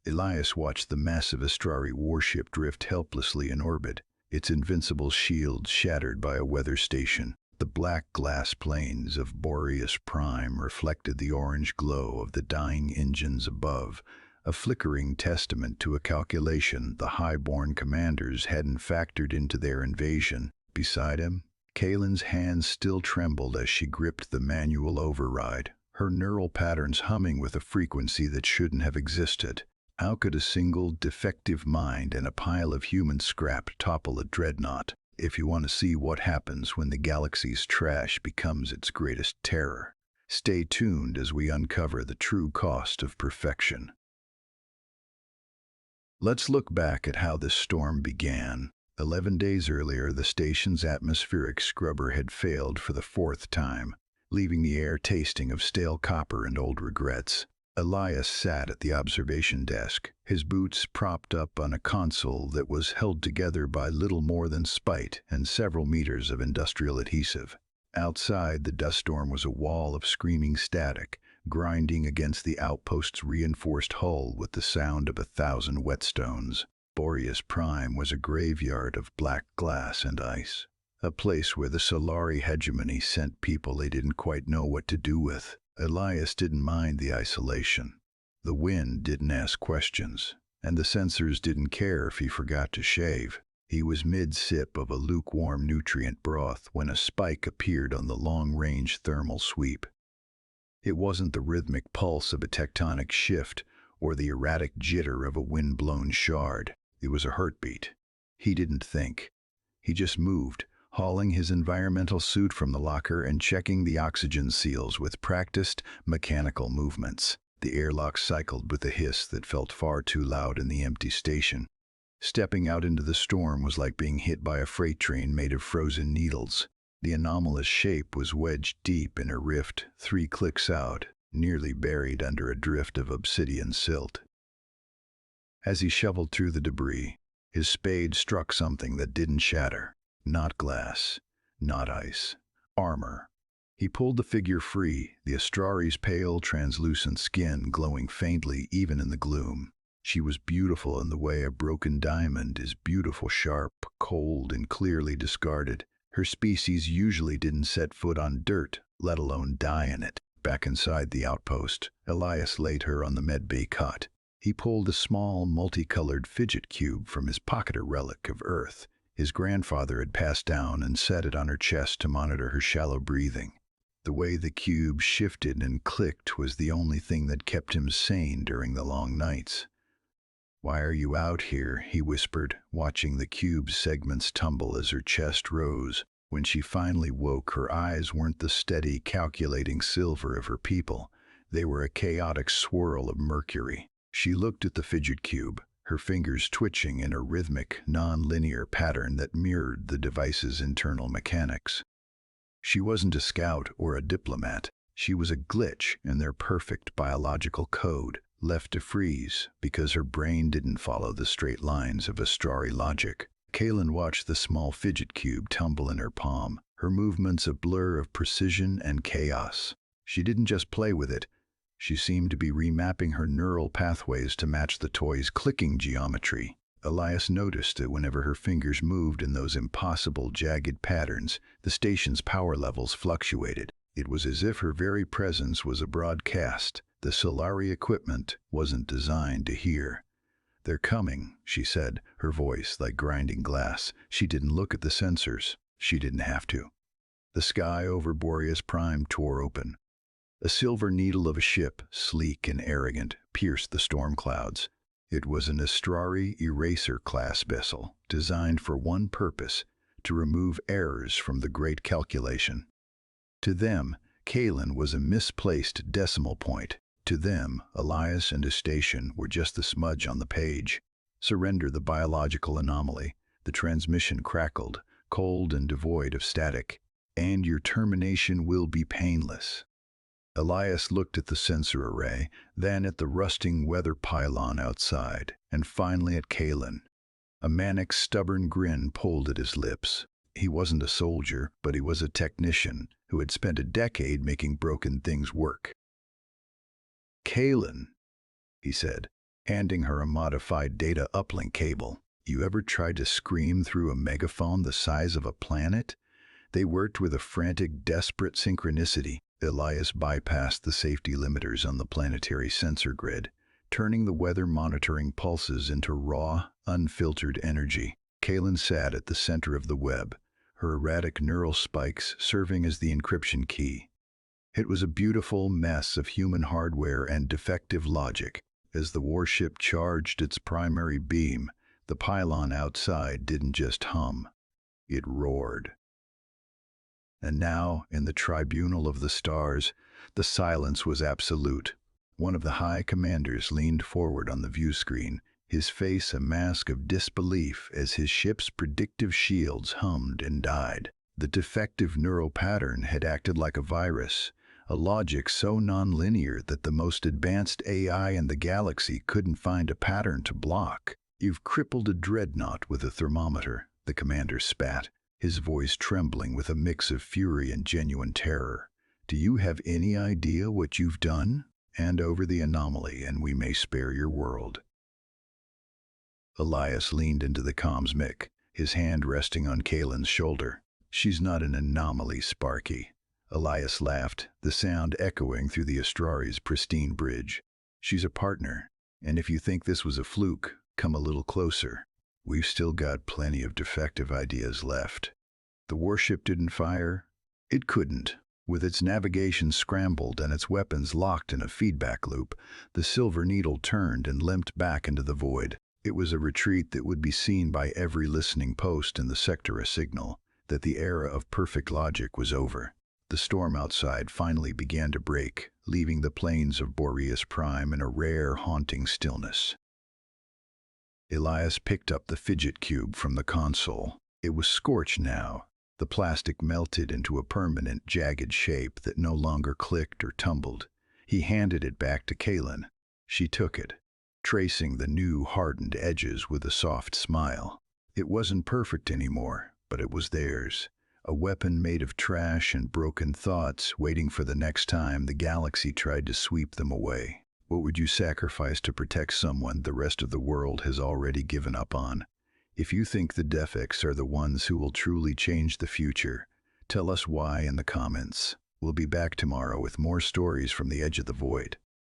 Elias watched the massive Astrari warship drift helplessly in orbit, its invincible shield shattered by a weather station. The black glass plains of Boreas Prime reflected the orange glow of the dying engines above, a flickering testament to a calculation the high-born commanders hadn't factored into their invasion. Beside him, Kaylin's hands still trembled as she gripped the manual override, her neural patterns humming with a frequency that shouldn't have existed. How could a single defective mind and a pile of human scrap topple a dreadnought? If you want to see what happens when the galaxy's trash becomes its greatest terror, stay tuned as we uncover the true cost of perfection. Let's look back at how this storm began. 11 days earlier, the station's atmospheric scrubber had failed for the 4th time, leaving the air tasting of stale copper and old regrets. Elias sat at the observation desk, his boots propped up on a console that was held together by little more than spite and several meters of industrial adhesive. Outside, the dust storm was a wall of screaming static, grinding against the outpost's reinforced hull with the sound of 1,000 whetstones. Boreas Prime was a graveyard of black glass and ice, a place where the Solari hegemony sent people they didn't quite know what to do with. Elias didn't mind the isolation. The wind didn't ask questions, and the sensors didn't care if he forgot to shave. He was mid-sip of a lukewarm nutrient broth when a spike appeared on the long-range thermal sweep. It wasn't the rhythmic pulse of a tectonic shift or the erratic jitter of a wind-blown shard. It was a heartbeat. He didn't think. He just moved, hauling his environmental suit from the locker and checking the oxygen seals with practiced mechanical movements. The airlock cycled with a hiss that felt far too loud in the empty station. Stepping out into the storm was like being hit by a freight train made of frozen needles. The anomalous shape was wedged deep in a rift 3 clicks out, nearly buried under a drift of obsidian silt. As he shoveled through the debris, his spade struck something that didn't shatter. Not glass, not ice, armor. He pulled the figure free, the Astrari's pale, translucent skin glowing faintly even in the gloom. She was beautiful in the way a broken diamond is beautiful, sharp, cold, and clearly discarded. Her species usually didn't set foot on dirt, let alone die in it. Back inside the outpost, Elias laid her on the medbay cot. He pulled a small, multicolored fidget cube from his pocket, a relic of Earth his grandfather had passed down, and set it on her chest to monitor her shallow breathing. The way the cube shifted and clicked was the only thing that kept him sane during the long nights. "Why are you out here?" he whispered, watching the cube's segments tumble as her chest rose. When she finally woke, her eyes weren't the steady, calculating silver of her people. They were a chaotic swirl of mercury. She looked at the fidget cube, her fingers twitching in a rhythmic, non-linear pattern that mirrored the device's internal mechanics. She wasn't a scout or a diplomat. She was a glitch in their perfect biological code, left to freeze because her brain didn't follow the straight lines of Astrari logic. Kaylin watched the small fidget cube tumble in her palm, her movements a blur of precision and chaos. She didn't just play with it. She seemed to be remapping her neural pathways to match the toy's clicking geometry. Elias noticed that whenever her fingers moved in those impossible, jagged patterns, the station's power levels fluctuated. It was as if her very presence was a broadcast the Solari equipment wasn't designed to hear. "They're coming," she said, her voice like grinding glass. She didn't look at the sensors. She didn't have to. The sky over Boreas Prime tore open. A silver needle of a ship, sleek and arrogant, pierced the storm clouds. It was an Astrari Eraser-class vessel, designed for one purpose, to remove errors from the Great Calculation. To them, Kaylin was a misplaced decimal point. To them, Elias and his station were just the smudge on the page. Surrender the biological anomaly. The transmission crackled, cold and devoid of static. "And your termination will be painless." Elias looked at the sensor array, then at the rusting weather pylon outside, and finally at Kaylin. A manic, stubborn grin pulled at his lips. He wasn't a soldier, but he was a technician who had spent a decade making broken things work. "Kaylin," he said, handing her a modified data uplink cable. You ever tried to scream through a megaphone the size of a planet? They worked with a frantic, desperate synchronicity. Elias bypassed the safety limiters on the planetary sensor grid, turning the weather monitoring pulses into raw, unfiltered energy. Kaylin sat at the center of the web, her erratic neural spikes serving as the encryption key. It was a beautiful mess of human hardware and defective logic. As the warship charged its primary beam, the pylon outside didn't just hum, it roared. And now, in the tribunal of the stars, the silence was absolute. One of the high commanders leaned forward on the view screen, his face a mask of disbelief as his ship's predictive shields hummed and died. The defective neural pattern had acted like a virus, a logic so nonlinear that the most advanced AI in the galaxy couldn't find a pattern to block. "You've crippled a dreadnought with a thermometer," the commander spat, his voice trembling with a mix of fury and genuine terror. "Do you have any idea what you've done? Hand over the anomaly and we may spare your world." Elias leaned into the comms mic, his hand resting on Kaylin's shoulder. "She's not an anomaly, Sparky." Elias laughed, the sound echoing through the Astrari's pristine bridge. "She's a partner, and if you think this was a fluke, come a little closer. We've still got plenty of defective ideas left." The warship didn't fire. It couldn't. With its navigation scrambled and its weapons locked in a feedback loop, the Silver Needle turned and limped back into the void. It was a retreat that would be seen by every listening post in the sector, a signal that the era of perfect logic was over. The storm outside finally began to break, leaving the plains of Boreas Prime in a rare, haunting stillness. Elias picked up the Fidget cube from the console. It was scorched now. The plastic melted into a permanent, jagged shape that no longer clicked or tumbled. He handed it back to Kaylin. She took it, tracing the new, hardened edges with a soft smile. It wasn't perfect anymore, but it was theirs. A weapon made of trash and broken thoughts, waiting for the next time the galaxy tried to sweep them away. What would you sacrifice to protect someone the rest of the world has already given up on? If you think the defects are the ones who will truly change the future, tell us why in the comments. We'll be back tomorrow with more stories from the edge of the void.